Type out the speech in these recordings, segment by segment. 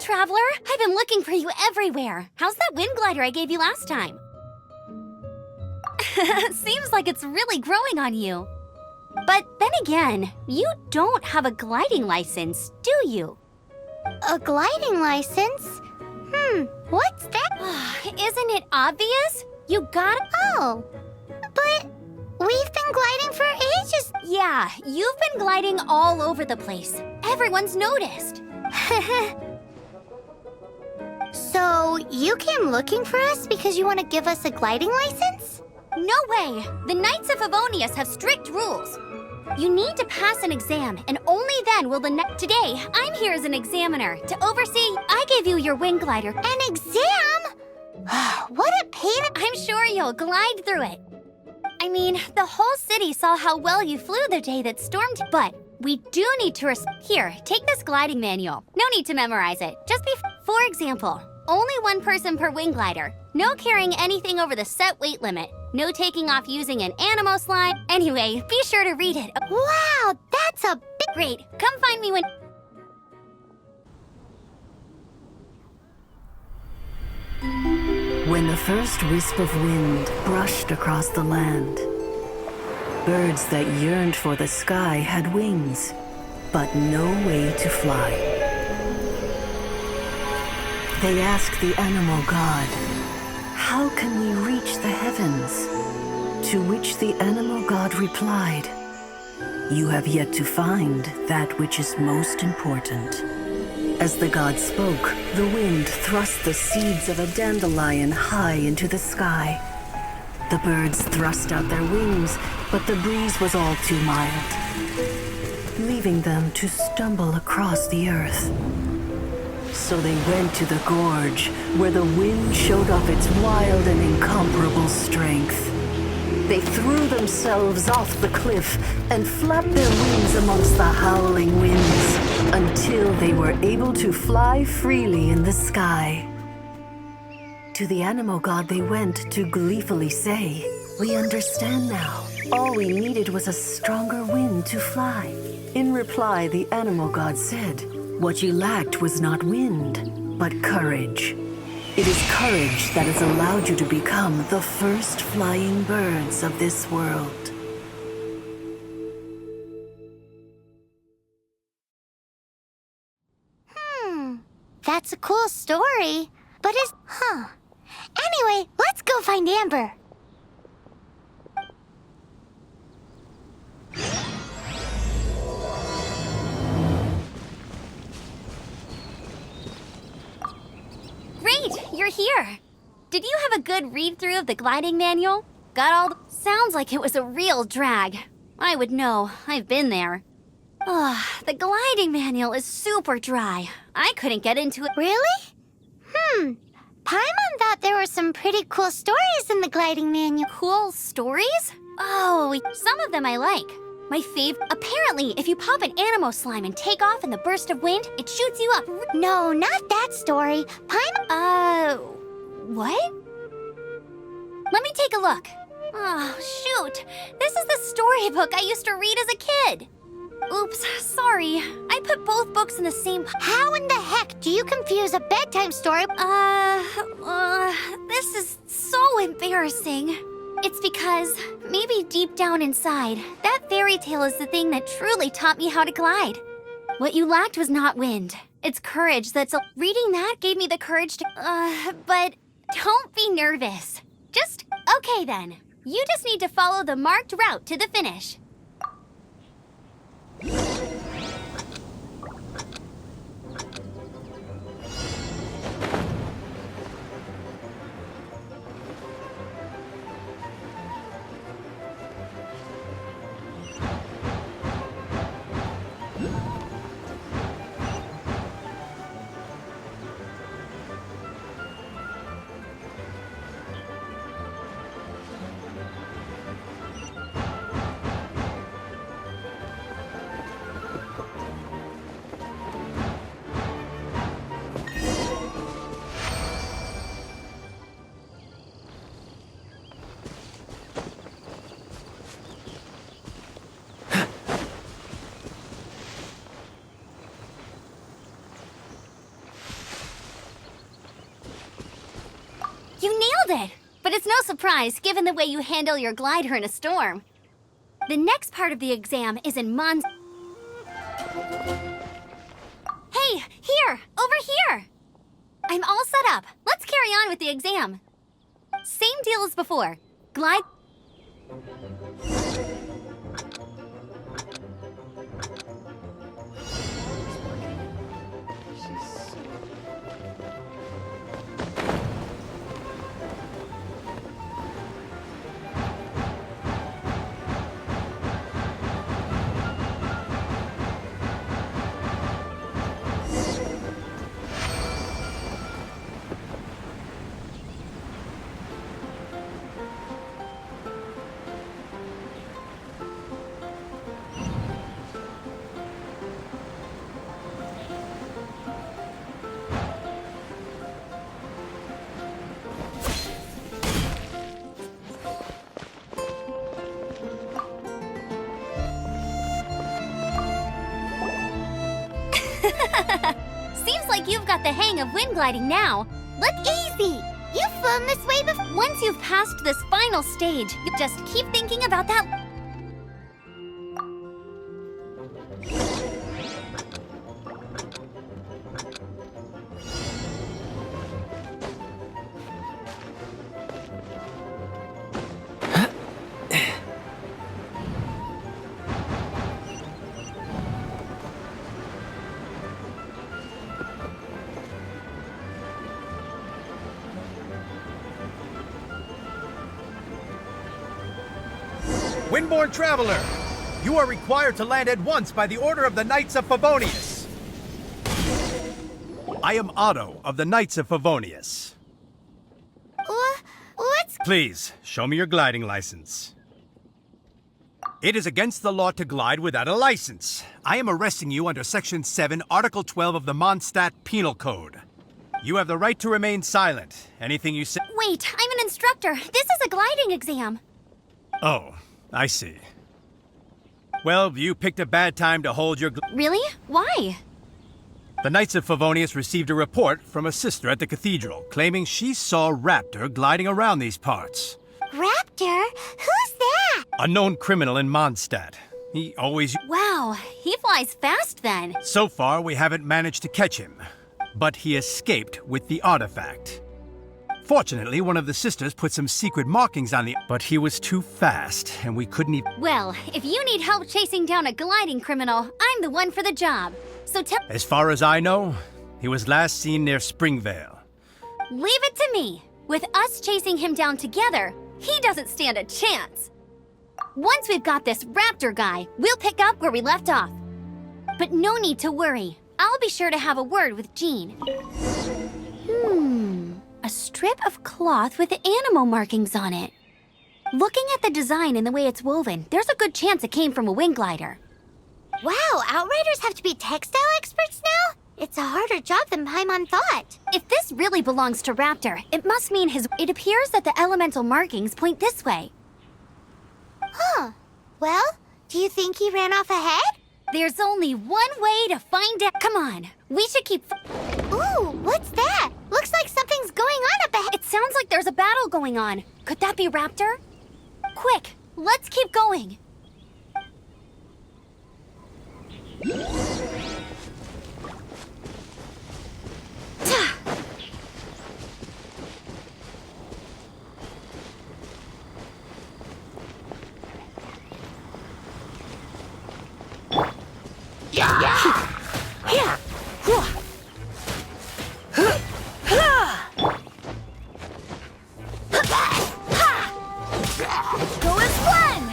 traveler! I've been looking for you everywhere. How's that wind glider I gave you last time? Seems like it's really growing on you. But then again, you don't have a gliding license, do you? A gliding license? What's that? Isn't it obvious? You got it. Oh, but we've been gliding for ages. Yeah, you've been gliding all over the place. Everyone's noticed. So, you came looking for us because you want to give us a gliding license? No way! The Knights of Favonius have strict rules. You need to pass an exam, and only then will Today, I'm here as an examiner to oversee. I gave you your wind glider. An exam? What a pain! I'm sure you'll glide through it. I mean, the whole city saw how well you flew the day that stormed. But we do need to Here, take this gliding manual. No need to memorize it. Just be. For example, only one person per wing glider. No carrying anything over the set weight limit. No taking off using an animo slime. Anyway, be sure to read it. Wow, that's a big... Great. Come find me when... When the first wisp of wind brushed across the land, birds that yearned for the sky had wings, but no way to fly. They asked the animal god, "How can we reach the heavens?" To which the animal god replied, "You have yet to find that which is most important." As the god spoke, the wind thrust the seeds of a dandelion high into the sky. The birds thrust out their wings, but the breeze was all too mild, leaving them to stumble across the earth. So they went to the gorge, where the wind showed off its wild and incomparable strength. They threw themselves off the cliff and flapped their wings amongst the howling winds until they were able to fly freely in the sky. To the animal god they went to gleefully say, "We understand now. All we needed was a stronger wind to fly." In reply, the animal god said, "What you lacked was not wind, but courage. It is courage that has allowed you to become the first flying birds of this world." That's a cool story, but Anyway, let's go find Amber. Great, you're here. Did you have a good read-through of the gliding manual? Got all the... Sounds like it was a real drag. I would know. I've been there. The gliding manual is super dry. I couldn't get into it. Really? Paimon thought there were some pretty cool stories in the gliding manual. Cool stories? Oh, some of them I like. My fave... Apparently, if you pop an animo slime and take off in the burst of wind, it shoots you up. No, not that story. Paimon... What? Let me take a look. Oh, shoot. This is the storybook I used to read as a kid. Oops, sorry. I put both books in the same... How in the heck do you confuse a bedtime story? This is so embarrassing. It's because, maybe deep down inside, that fairy tale is the thing that truly taught me how to glide. What you lacked was not wind. It's courage that's... Reading that gave me the courage to... But don't be nervous. Okay then. You just need to follow the marked route to the finish. nailed it! But it's no surprise, given the way you handle your glider in a storm. The next part of the exam is in Hey, here! Over here! I'm all set up. Let's carry on with the exam. Same deal as before. Glide... Seems like you've got the hang of wind gliding now. Easy! You've flown this way before. Once you've passed this final stage, you just keep thinking about that. Windborne Traveler, you are required to land at once by the order of the Knights of Favonius. I am Otto of the Knights of Favonius. What's... Please, show me your gliding license. It is against the law to glide without a license. I am arresting you under Section 7, Article 12 of the Nonstop Penal Code. You have the right to remain silent. Anything you say... Wait, I'm an instructor. This is a gliding exam. Oh, I see. Well, you picked a bad time to hold your... Really? Why? The Knights of Favonius received a report from a sister at the cathedral claiming she saw Raptor gliding around these parts. Raptor? Who's that? A known criminal in Mondstadt. He always... Wow, he flies fast then. So far, we haven't managed to catch him. But he escaped with the artifact. Fortunately, one of the sisters put some secret markings on the... But he was too fast, and we couldn't even... Well, if you need help chasing down a gliding criminal, I'm the one for the job. So tell... As far as I know, he was last seen near Springvale. Leave it to me. With us chasing him down together, he doesn't stand a chance. Once we've got this Raptor guy, we'll pick up where we left off. But no need to worry. I'll be sure to have a word with Jean. A strip of cloth with animal markings on it. Looking at the design and the way it's woven, there's a good chance it came from a wing glider. Wow, Outriders have to be textile experts now? It's a harder job than Paimon thought. If this really belongs to Raptor, it must mean his... It appears that the elemental markings point this way. Huh. Well, do you think he ran off ahead? There's only one way to find out. Come on, we should keep... Ooh, what's that? Looks like something's going on up ahead. It sounds like there's a battle going on. Could that be Raptor? Quick, let's keep going. Go as one!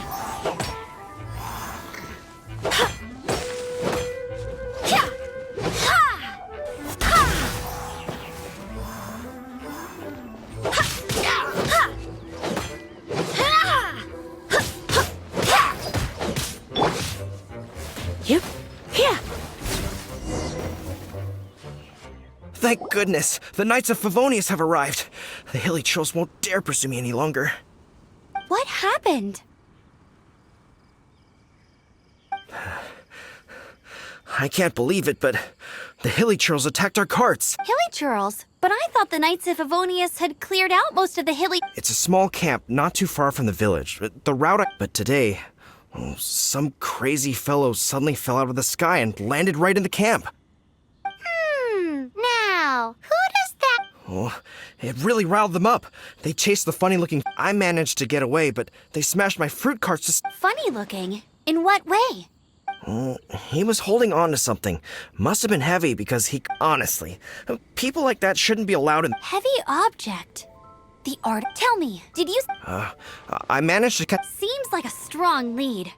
Thank goodness, the Knights of Favonius have arrived. The hilly trolls won't dare pursue me any longer. What happened? I can't believe it, but the hilichurls attacked our carts. Hilichurls? But I thought the Knights of Favonius had cleared out most of the It's a small camp not too far from the village. The route But today, some crazy fellow suddenly fell out of the sky and landed right in the camp. Now, who does that? Oh, it really riled them up. They chased the funny-looking... I managed to get away, but they smashed my fruit carts to... Funny looking? In what way? He was holding on to something. Must have been heavy because he... Honestly, people like that shouldn't be allowed in... Heavy object. The art. Tell me, did you... I managed to cut... Seems like a strong lead.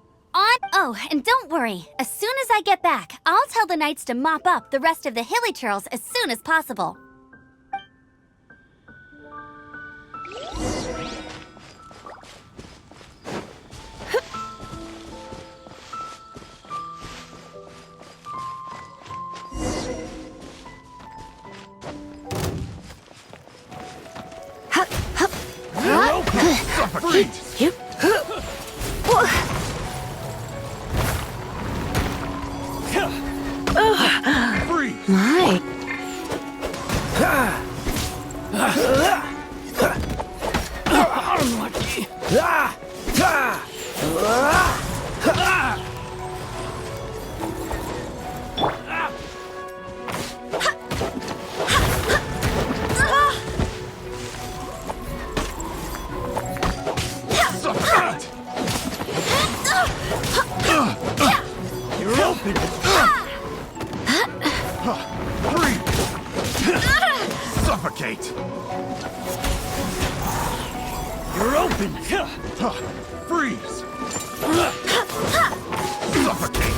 Oh, and don't worry. As soon as I get back, I'll tell the Knights to mop up the rest of the hilichurls as soon as possible. My. You're open! Suffocate! You're open! Freeze! Suffocate!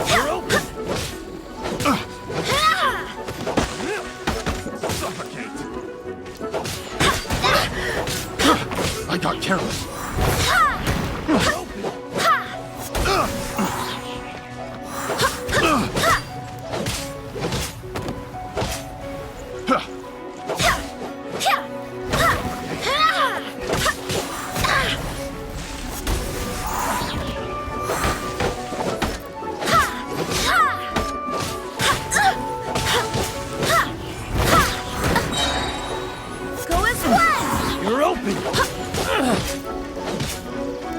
You're open! Suffocate! I got careless. You're open! You're open!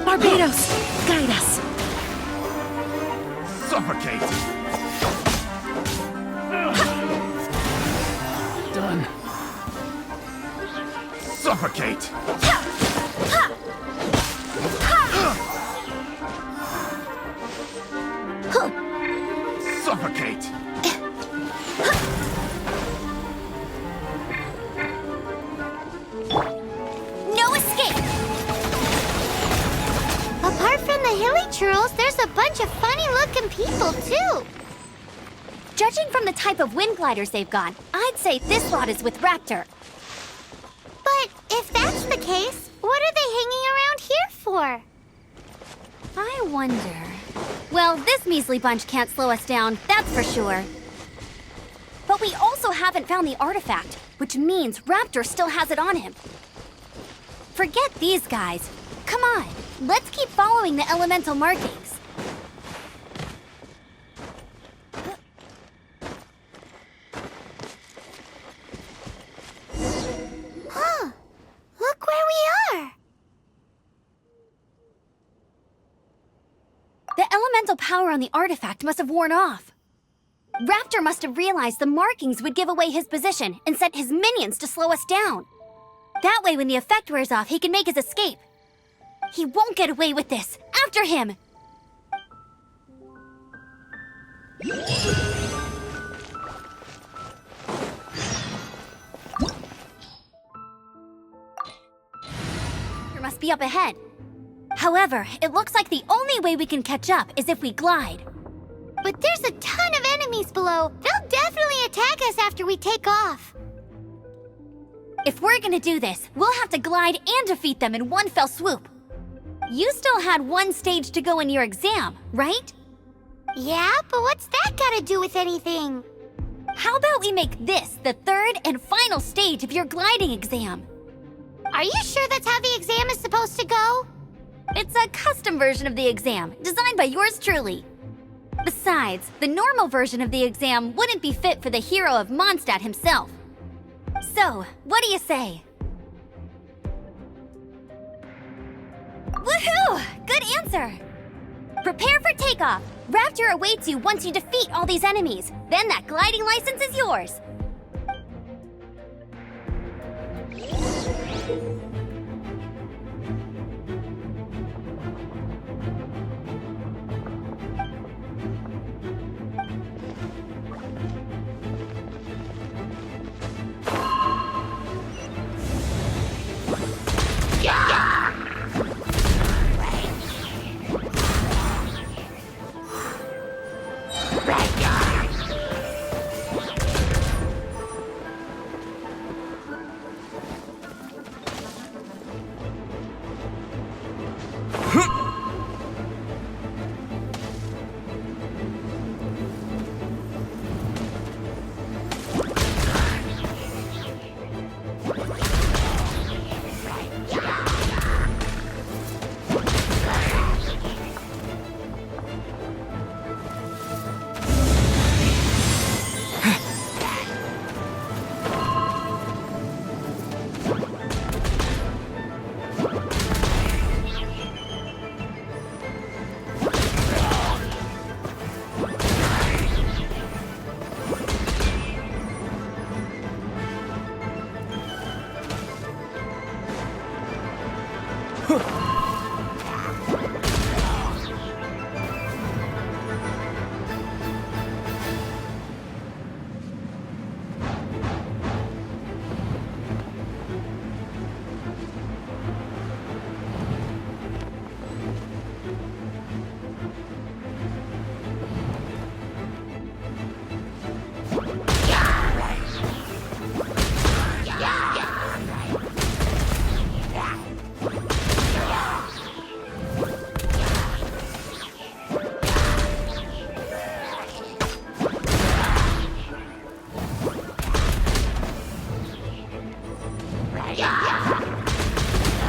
Barbados, guide us. Suffocate! Done. Suffocate! Suffocate! No escape! Apart from the hilichurls, there's a bunch of funny-looking people, too. Judging from the type of wind gliders they've got, I'd say this lot is with Raptor. But if that's the case, what are they hanging around here for? I wonder... Well, this measly bunch can't slow us down, that's for sure. But we also haven't found the artifact, which means Raptor still has it on him. Forget these guys. Come on, let's keep following the elemental markings. Huh. Look where we are. The elemental power on the artifact must have worn off. Raptor must have realized the markings would give away his position and sent his minions to slow us down. That way, when the effect wears off, he can make his escape. He won't get away with this. After him! There must be up ahead. However, it looks like the only way we can catch up is if we glide. But there's a ton of enemies below. They'll definitely attack us after we take off. If we're gonna do this, we'll have to glide and defeat them in one fell swoop. You still had one stage to go in your exam, right? Yeah, but what's that got to do with anything? How about we make this the third and final stage of your gliding exam? Are you sure that's how the exam is supposed to go? It's a custom version of the exam, designed by yours truly. Besides, the normal version of the exam wouldn't be fit for the hero of Mondstadt himself. So, what do you say? Woohoo! Good answer! Prepare for takeoff! Raptor awaits you once you defeat all these enemies. Then that gliding license is yours.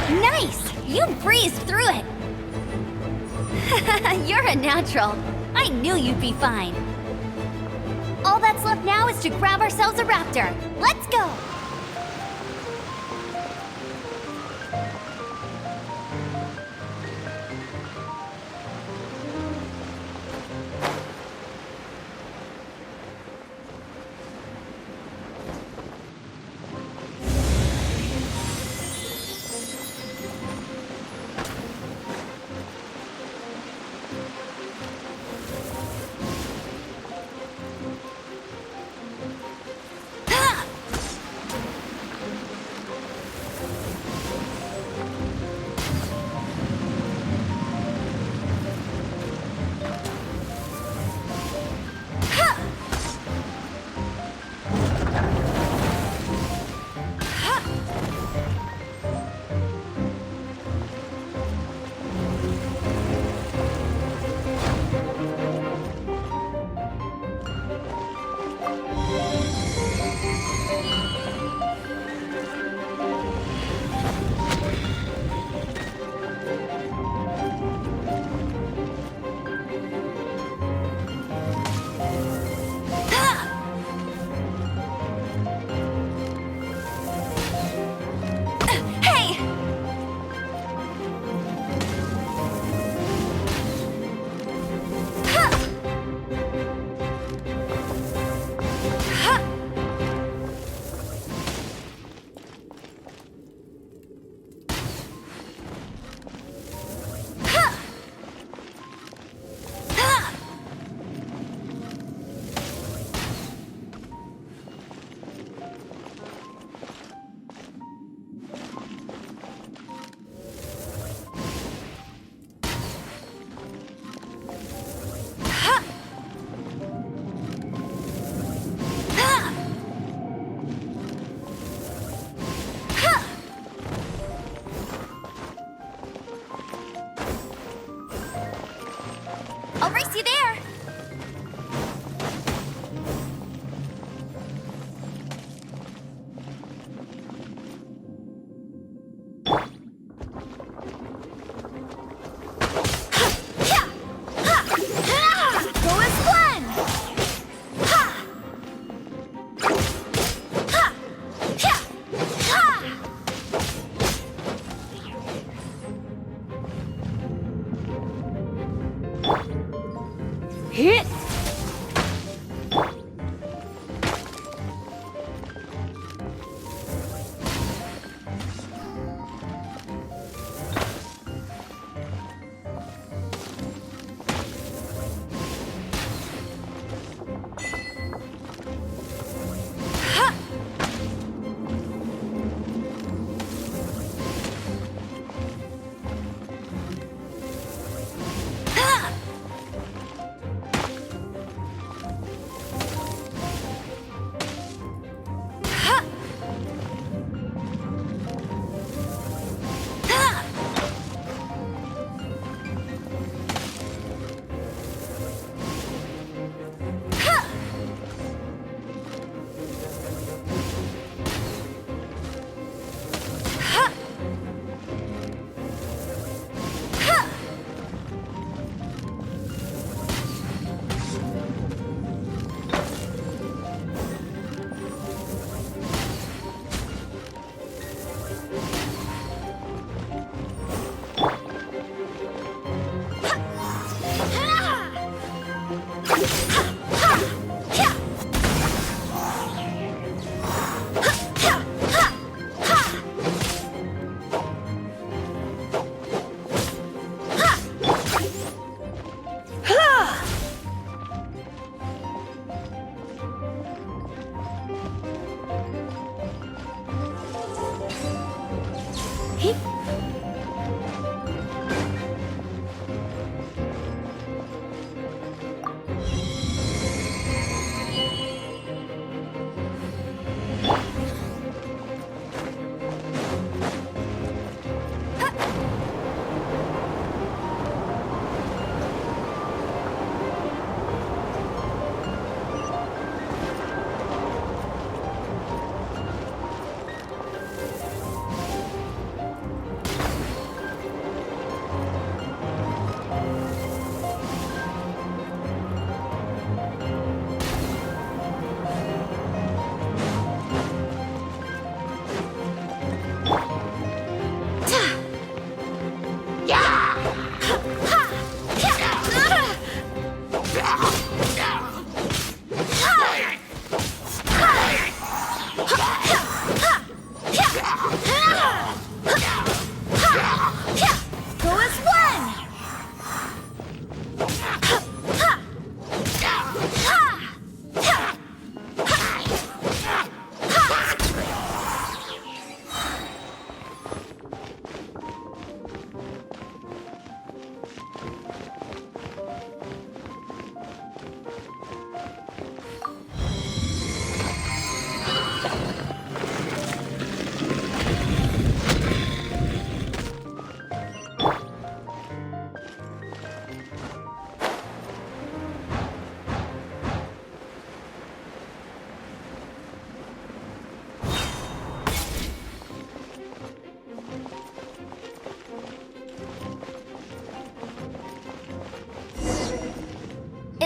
Nice! You breezed through it! You're a natural. I knew you'd be fine. All that's left now is to grab ourselves a raptor. Let's go!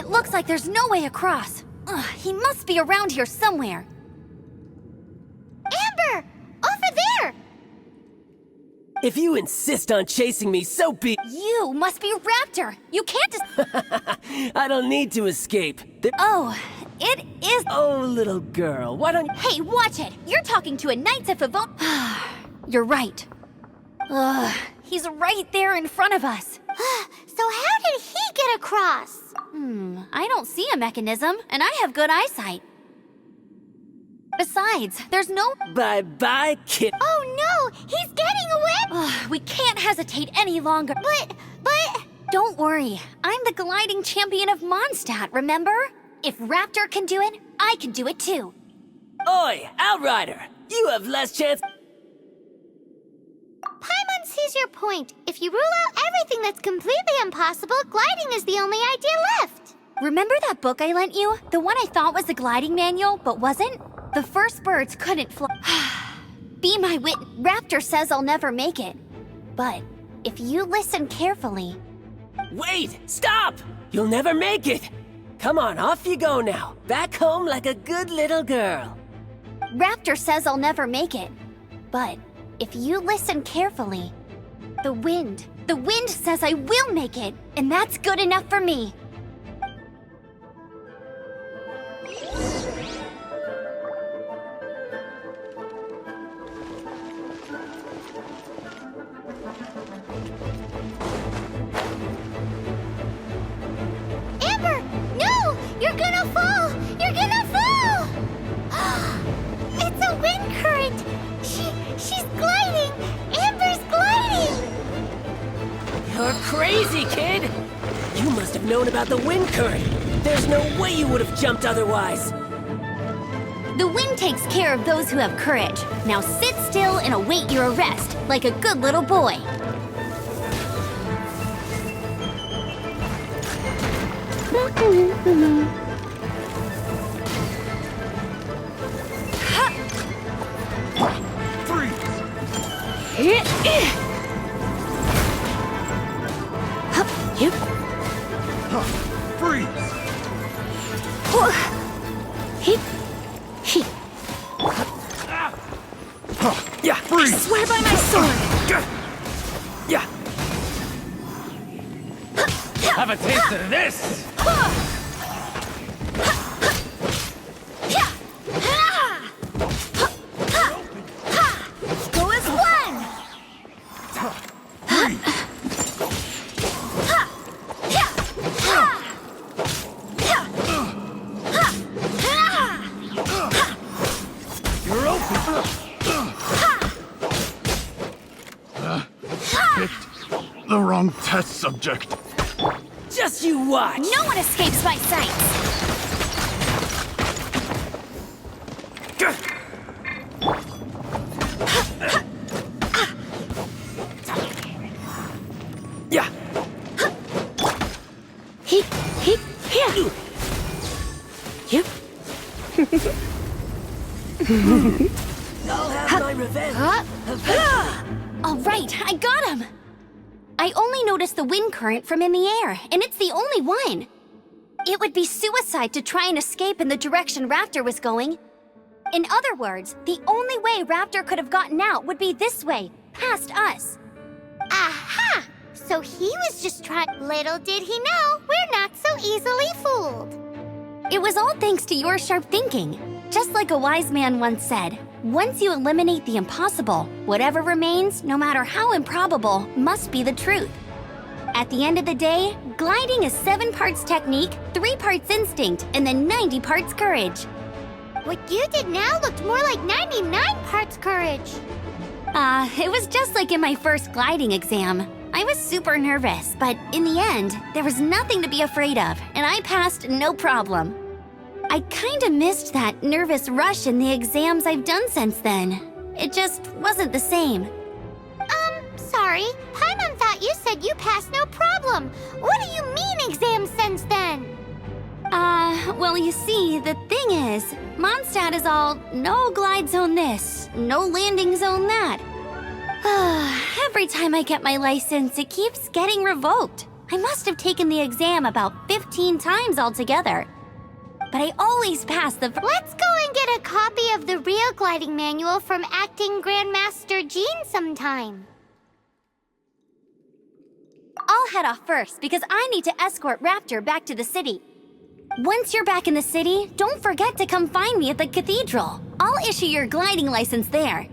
It looks like there's no way across. Ugh, he must be around here somewhere. Amber! Over there! If you insist on chasing me, so be. You must be Raptor. You can't just... I don't need to escape. Oh, it is... Oh, little girl, why don't you... Hey, watch it! You're talking to a Knights of Favon... You're right. Ugh, he's right there in front of us. So how did he get across? I don't see a mechanism, and I have good eyesight. Besides, there's no... Bye-bye, kid. Oh no! He's getting away! Ugh, we can't hesitate any longer. But... Don't worry. I'm the gliding champion of Mondstadt, remember? If Raptor can do it, I can do it too. Oi, Outrider! You have less chance... Paimon sees your point. If you rule out everything that's completely impossible, gliding is the only idea left. Remember that book I lent you? The one I thought was the gliding manual, but wasn't? The first birds couldn't fly. Be my wit. Raptor says I'll never make it. But if you listen carefully... Wait! Stop! You'll never make it! Come on, off you go now. Back home like a good little girl. Raptor says I'll never make it. But if you listen carefully, the wind says I will make it, and that's good enough for me. Amber! No! You're gonna fall! You're gonna fall! It's a wind current! She's gliding! Amber's gliding! You're crazy, kid! You must have known about the wind current. There's no way you would have jumped otherwise. The wind takes care of those who have courage. Now sit still and await your arrest, like a good little boy. Freeze! Yeah. Freeze! Swear by my sword! Yeah. Have a taste of this! Go as one! You're open! Picked the wrong test subject. Just you watch! No one escapes my sight! Yeah. I'll have my revenge. All right, I got him! I only noticed the wind current from in the air, and it's the only one. It would be suicide to try and escape in the direction Raptor was going. In other words, the only way Raptor could have gotten out would be this way, past us. Aha! So he was just trying... Little did he know, we're not so easily fooled. It was all thanks to your sharp thinking. Just like a wise man once said, once you eliminate the impossible, whatever remains, no matter how improbable, must be the truth. At the end of the day, gliding is 7 parts technique, 3 parts instinct, and then 90 parts courage. What you did now looked more like 99 parts courage. It was just like in my first gliding exam. I was super nervous, but in the end, there was nothing to be afraid of, and I passed no problem. I kinda missed that nervous rush in the exams I've done since then. It just wasn't the same. Sorry. Paimon thought you said you passed no problem. What do you mean exams since then? Well, you see, the thing is, Mondstadt is all no glide zone this, no landing zone that. Every time I get my license, it keeps getting revoked. I must have taken the exam about 15 times altogether. But I always pass the Let's go and get a copy of the real gliding manual from Acting Grandmaster Jean sometime. I'll head off first because I need to escort Raptor back to the city. Once you're back in the city, don't forget to come find me at the cathedral. I'll issue your gliding license there.